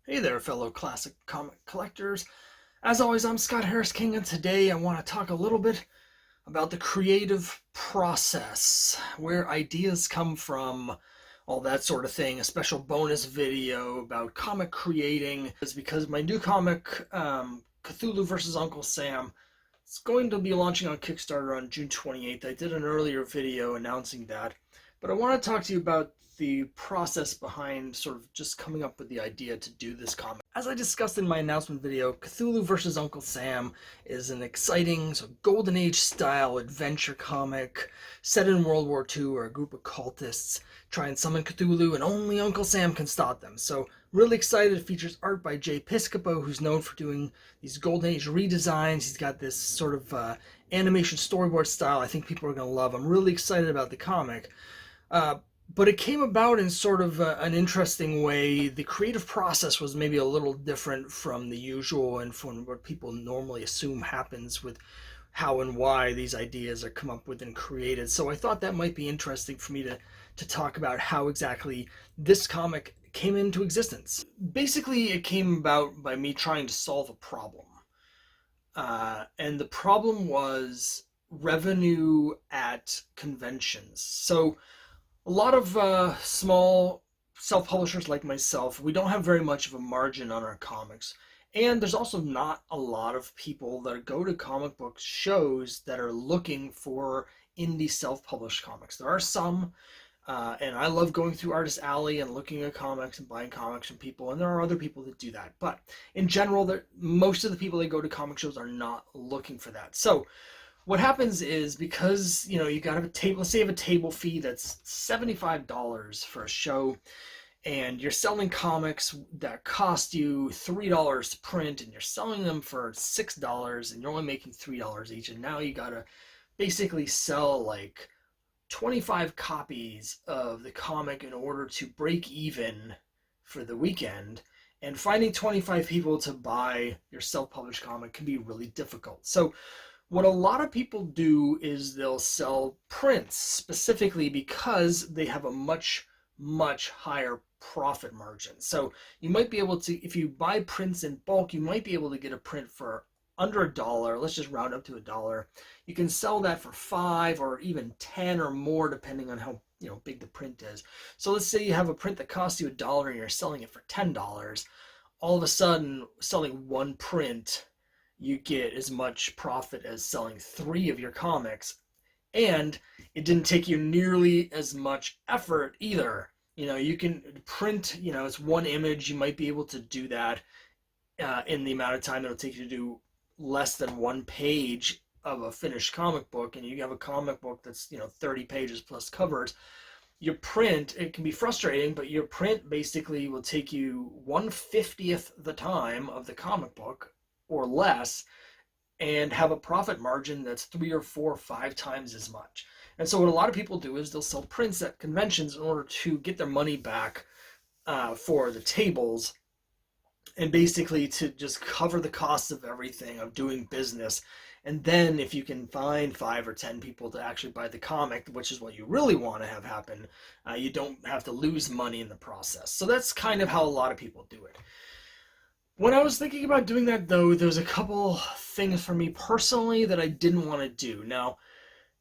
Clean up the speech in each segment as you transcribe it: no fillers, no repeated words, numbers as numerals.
Hey there, fellow classic comic collectors. As always, I'm Scott Harris King, and today I want to talk a little bit about the creative process, where ideas come from, all that sort of thing. A special bonus video about comic creating is because my new comic, Cthulhu versus Uncle Sam, is going to be launching on Kickstarter on June 28th. I did an earlier video announcing that, but I want to talk to you about the process behind sort of just coming up with the idea to do this comic. As I discussed in my announcement video, Cthulhu vs. Uncle Sam is an exciting, Golden Age style adventure comic set in World War II, where a group of cultists try and summon Cthulhu and only Uncle Sam can stop them. So really excited. It features art by Jay Piscopo, who's known for doing these Golden Age redesigns. He's got this sort of animation storyboard style I think people are going to love. I'm really excited about the comic. But it came about in sort of an interesting way. The creative process was maybe a little different from the usual and from what people normally assume happens with how and why these ideas are come up with and created. So I thought that might be interesting for me to talk about how exactly this comic came into existence. Basically, it came about by me trying to solve a problem. And the problem was revenue at conventions. So a lot of small self-publishers like myself, we don't have very much of a margin on our comics. And there's also not a lot of people that go to comic book shows that are looking for indie self-published comics. There are some, and I love going through Artist Alley and looking at comics and buying comics from people, and there are other people that do that. But in general, most of the people that go to comic shows are not looking for that. So what happens is, because you got to have a table. Let's say you have a table fee that's $75 for a show, and you're selling comics that cost you $3 to print, and you're selling them for $6, and you're only making $3 each. And now you got to basically sell like 25 copies of the comic in order to break even for the weekend. And finding 25 people to buy your self-published comic can be really difficult. So what a lot of people do is they'll sell prints, specifically because they have a much, much higher profit margin. So you might be able to, if you buy prints in bulk, you might be able to get a print for under $1. Let's just round up to $1. You can sell that for $5 or even $10 or more, depending on how big the print is. So let's say you have a print that costs you $1 and you're selling it for $10. All of a sudden, selling one print, you get as much profit as selling 3 of your comics, and it didn't take you nearly as much effort either. You can print, it's one image. You might be able to do that in the amount of time it'll take you to do less than one page of a finished comic book, and you have a comic book that's 30 pages plus covers. Your print, it can be frustrating, but your print basically will take you 1/50th the time of the comic book or less, and have a profit margin that's 3 or 4 or 5 times as much. And so what a lot of people do is they'll sell prints at conventions in order to get their money back for the tables, and basically to just cover the costs of everything, of doing business. And then if you can find 5 or 10 people to actually buy the comic, which is what you really want to have happen, you don't have to lose money in the process. So that's kind of how a lot of people do it. When I was thinking about doing that, though, there was a couple things for me personally that I didn't want to do. Now,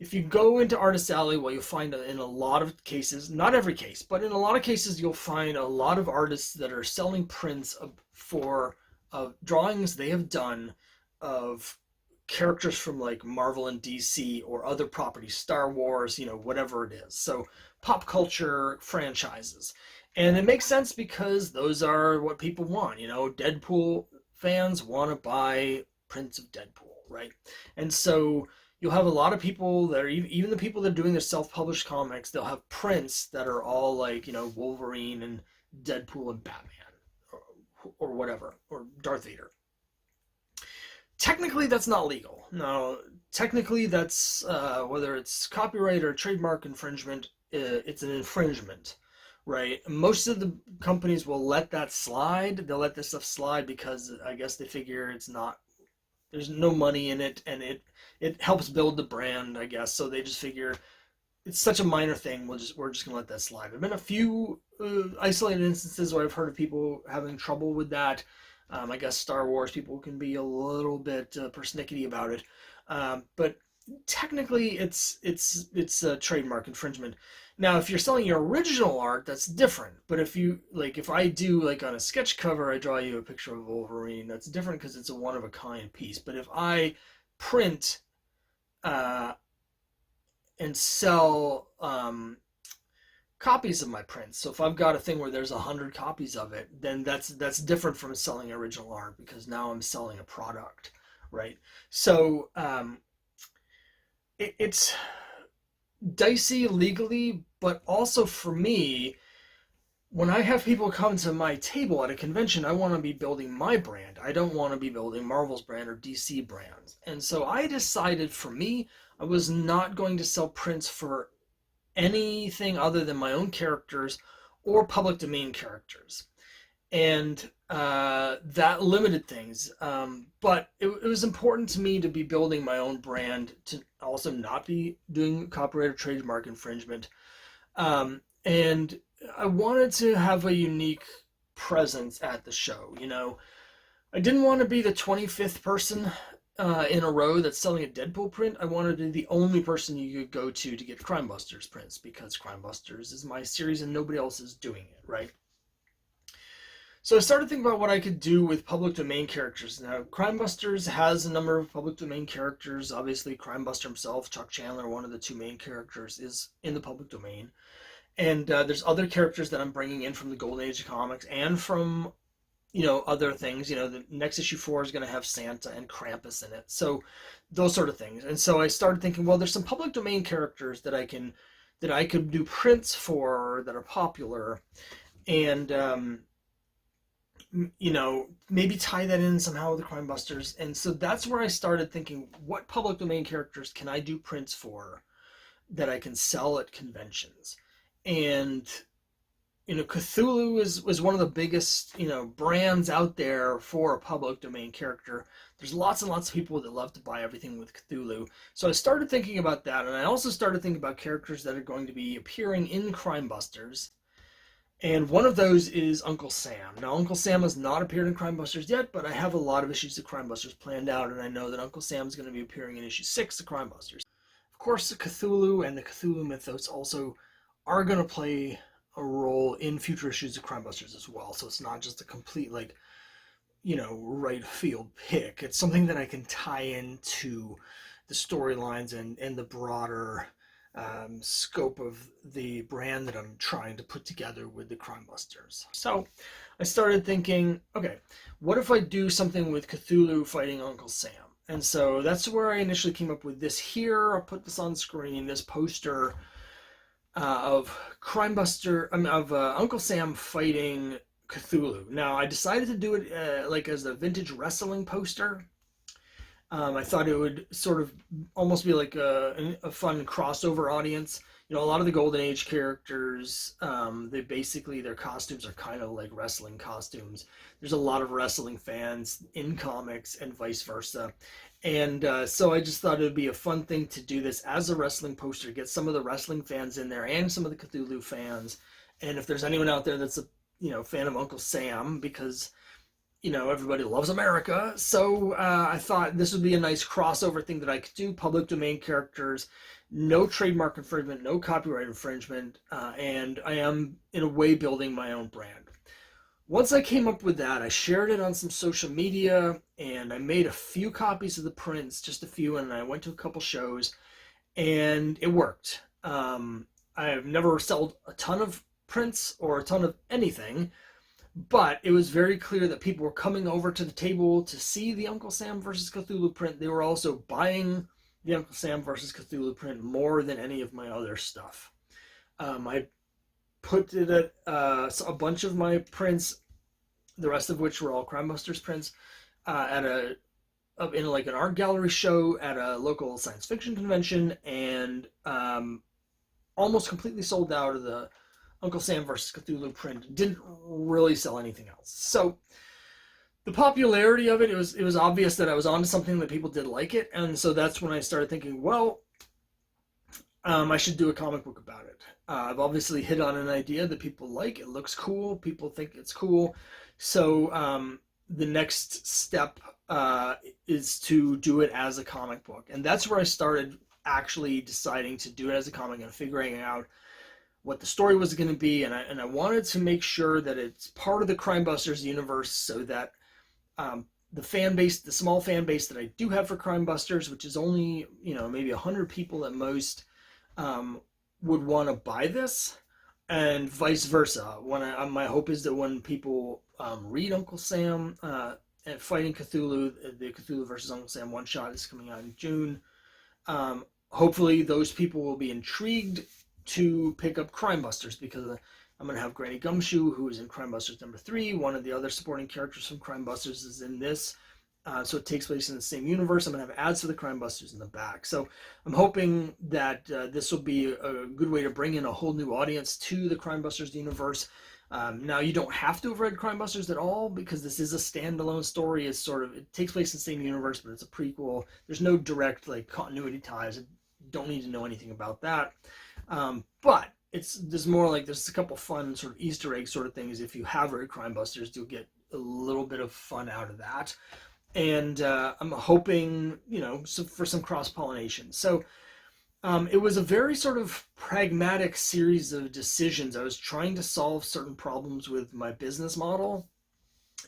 if you go into Artist Alley, what you'll find in a lot of cases, not every case, but in a lot of cases, you'll find a lot of artists that are selling prints for drawings they have done of characters from like Marvel and DC or other properties, Star Wars, whatever it is. So pop culture franchises. And it makes sense because those are what people want. Deadpool fans want to buy prints of Deadpool, right? And so you'll have a lot of people that are, even the people that are doing their self-published comics, they'll have prints that are all like, Wolverine and Deadpool and Batman or whatever, or Darth Vader. Technically, that's not legal. No, technically, that's, whether it's copyright or trademark infringement, it's an infringement. Right. Most of the companies will let that slide. They'll let this stuff slide because I guess they figure there's no money in it, and it helps build the brand, I guess. So they just figure it's such a minor thing. We're just gonna let that slide. There've been a few isolated instances where I've heard of people having trouble with that. I guess Star Wars people can be a little bit persnickety about it, but technically it's a trademark infringement. Now, if you're selling your original art, that's different. But if I do like on a sketch cover, I draw you a picture of Wolverine, that's different because it's a one of a kind piece. But if I print uh, and sell copies of my prints, so if I've got a thing where there's 100 copies of it, then that's different from selling original art because now I'm selling a product, right? So it's dicey legally, but also for me, when I have people come to my table at a convention, I want to be building my brand. I don't want to be building Marvel's brand or DC brands. And so I decided for me, I was not going to sell prints for anything other than my own characters or public domain characters. And that limited things. But it was important to me to be building my own brand, to also not be doing copyright or trademark infringement. And I wanted to have a unique presence at the show. I didn't want to be the 25th person in a row that's selling a Deadpool print. I wanted to be the only person you could go to get Crime Busters prints because Crime Busters is my series and nobody else is doing it, right? So I started thinking about what I could do with public domain characters. Now, Crime Busters has a number of public domain characters. Obviously, Crime Buster himself, Chuck Chandler, one of the two main characters, is in the public domain. And there's other characters that I'm bringing in from the Golden Age of comics and from, other things. The next issue 4 is going to have Santa and Krampus in it. So those sort of things. And so I started thinking, well, there's some public domain characters that I could do prints for that are popular. And, maybe tie that in somehow with the Crime Busters. And so that's where I started thinking, what public domain characters can I do prints for that I can sell at conventions? And, Cthulhu was one of the biggest, brands out there for a public domain character. There's lots and lots of people that love to buy everything with Cthulhu. So I started thinking about that. And I also started thinking about characters that are going to be appearing in Crime Busters. And one of those is Uncle Sam. Now, Uncle Sam has not appeared in Crime Busters yet, but I have a lot of issues of Crime Busters planned out, and I know that Uncle Sam is going to be appearing in issue 6 of Crime Busters. Of course, the Cthulhu and the Cthulhu mythos also are going to play a role in future issues of Crime Busters as well. So it's not just a complete, right field pick. It's something that I can tie into the storylines and the broader scope of the brand that I'm trying to put together with the Crime Busters. So I started thinking, okay, what if I do something with Cthulhu fighting Uncle Sam? And so that's where I initially came up with this here. I'll put this on screen, this poster of Uncle Sam fighting Cthulhu. Now, I decided to do it as a vintage wrestling poster. I thought it would sort of almost be like a fun crossover audience. A lot of the Golden Age characters, their costumes are kind of like wrestling costumes. There's a lot of wrestling fans in comics and vice versa. And so I just thought it would be a fun thing to do this as a wrestling poster, get some of the wrestling fans in there and some of the Cthulhu fans. And if there's anyone out there that's a fan of Uncle Sam, because everybody loves America. So I thought this would be a nice crossover thing that I could do. Public domain characters, no trademark infringement, no copyright infringement, and I am, in a way, building my own brand. Once I came up with that, I shared it on some social media, and I made a few copies of the prints, just a few, and I went to a couple shows, and it worked. I've never sold a ton of prints or a ton of anything, but it was very clear that people were coming over to the table to see the Uncle Sam versus Cthulhu print. They were also buying the Uncle Sam versus Cthulhu print more than any of my other stuff. I put it at a bunch of my prints, the rest of which were all Crime Busters prints, in an art gallery show at a local science fiction convention, and almost completely sold out of the Uncle Sam vs. Cthulhu print. Didn't really sell anything else. So the popularity of it was obvious that I was onto something, that people did like it. And so that's when I started thinking, well, I should do a comic book about it. I've obviously hit on an idea that people like. It looks cool. People think it's cool. So the next step is to do it as a comic book. And that's where I started actually deciding to do it as a comic and figuring out what the story was going to be. And I wanted to make sure that it's part of the Crime Busters universe so that the fan base, the small fan base that I do have for Crime Busters, which is only, maybe 100 people at most, um, would want to buy this, and vice versa. My hope is that when people read Uncle Sam and Fighting Cthulhu, the Cthulhu versus Uncle Sam one shot is coming out in June. Hopefully, those people will be intrigued to pick up Crime Busters, because I'm going to have Granny Gumshoe, who is in Crime Busters #3. One of the other supporting characters from Crime Busters is in this. So it takes place in the same universe. I'm going to have ads for the Crime Busters in the back. So I'm hoping that this will be a good way to bring in a whole new audience to the Crime Busters universe. Now, you don't have to have read Crime Busters at all, because this is a standalone story. It takes place in the same universe, but it's a prequel. There's no direct continuity ties. You don't need to know anything about that. But there's a couple fun sort of Easter egg sort of things. If you have read Crime Busters, you'll get a little bit of fun out of that. And I'm hoping, for some cross-pollination. So it was a very sort of pragmatic series of decisions. I was trying to solve certain problems with my business model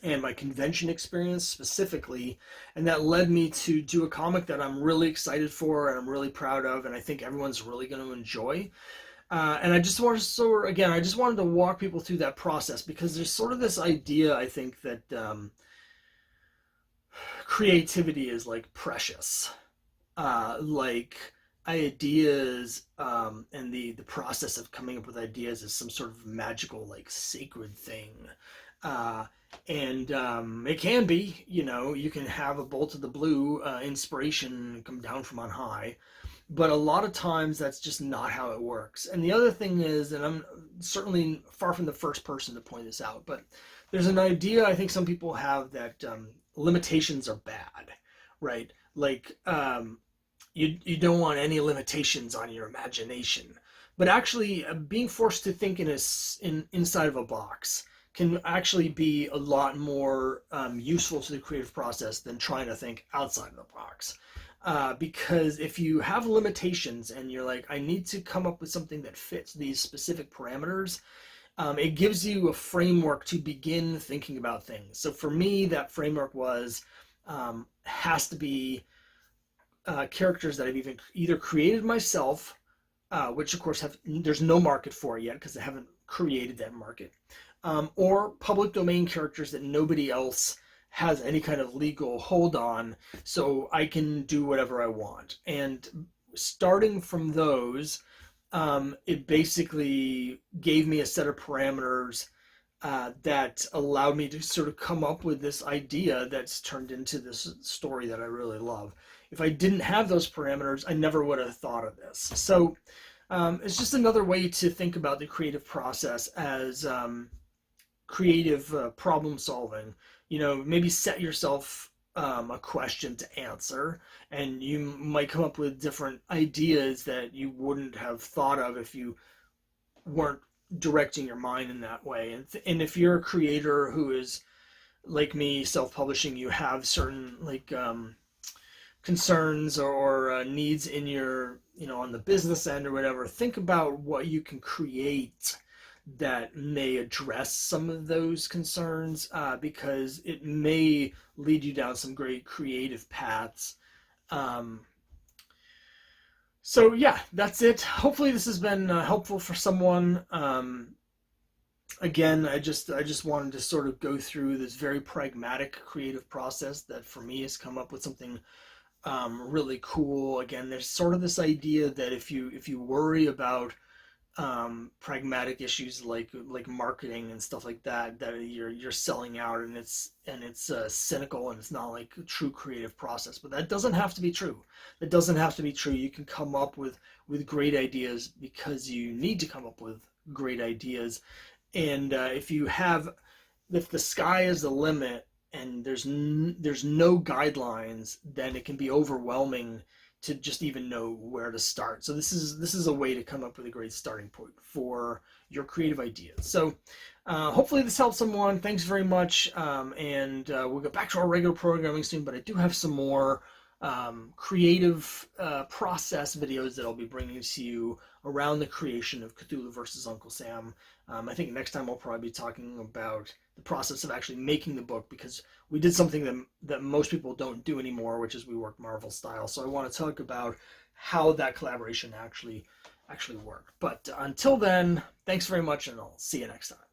and my convention experience specifically, and that led me to do a comic that I'm really excited for and I'm really proud of, and I think everyone's really going to enjoy. And I just wanted to walk people through that process, because there's sort of this idea, I think, that creativity is precious, like ideas, and the process of coming up with ideas is some sort of magical, sacred thing. And it can be, you can have a bolt of the blue inspiration come down from on high, but a lot of times that's just not how it works. And the other thing is, and I'm certainly far from the first person to point this out, but there's an idea I think some people have that limitations are bad, right? You don't want any limitations on your imagination, but actually being forced to think inside of a box can actually be a lot more useful to the creative process than trying to think outside of the box. Because if you have limitations and you're like, I need to come up with something that fits these specific parameters, it gives you a framework to begin thinking about things. So for me, that framework has to be characters that I've either created myself, which of course there's no market for it yet because I haven't created that market, or public domain characters that nobody else has any kind of legal hold on, so I can do whatever I want. And starting from those, it basically gave me a set of parameters that allowed me to sort of come up with this idea that's turned into this story that I really love. If I didn't have those parameters, I never would have thought of this. So it's just another way to think about the creative process as creative problem solving. Maybe set yourself a question to answer, and you might come up with different ideas that you wouldn't have thought of if you weren't directing your mind in that way. And if you're a creator who is like me, self-publishing, you have certain concerns or needs in your, on the business end or whatever, think about what you can create that may address some of those concerns, because it may lead you down some great creative paths. So yeah, that's it. Hopefully this has been helpful for someone. Again, I just wanted to sort of go through this very pragmatic creative process that for me has come up with something really cool. Again, there's sort of this idea that if you worry about pragmatic issues like marketing and stuff like that you're selling out, and it's cynical, and it's not like a true creative process. But that doesn't have to be true. That doesn't have to be true. You can come up with great ideas because you need to come up with great ideas. And if the sky is the limit and there's no guidelines, then it can be overwhelming to just even know where to start. So this is a way to come up with a great starting point for your creative ideas. So hopefully this helps someone. Thanks very much, and we'll get back to our regular programming soon, but I do have some more creative process videos that I'll be bringing to you around the creation of Cthulhu versus Uncle Sam. I think next time I'll probably be talking about the process of actually making the book, because we did something that most people don't do anymore, which is we work Marvel style. So I want to talk about how that collaboration actually worked. But until then, thanks very much, and I'll see you next time.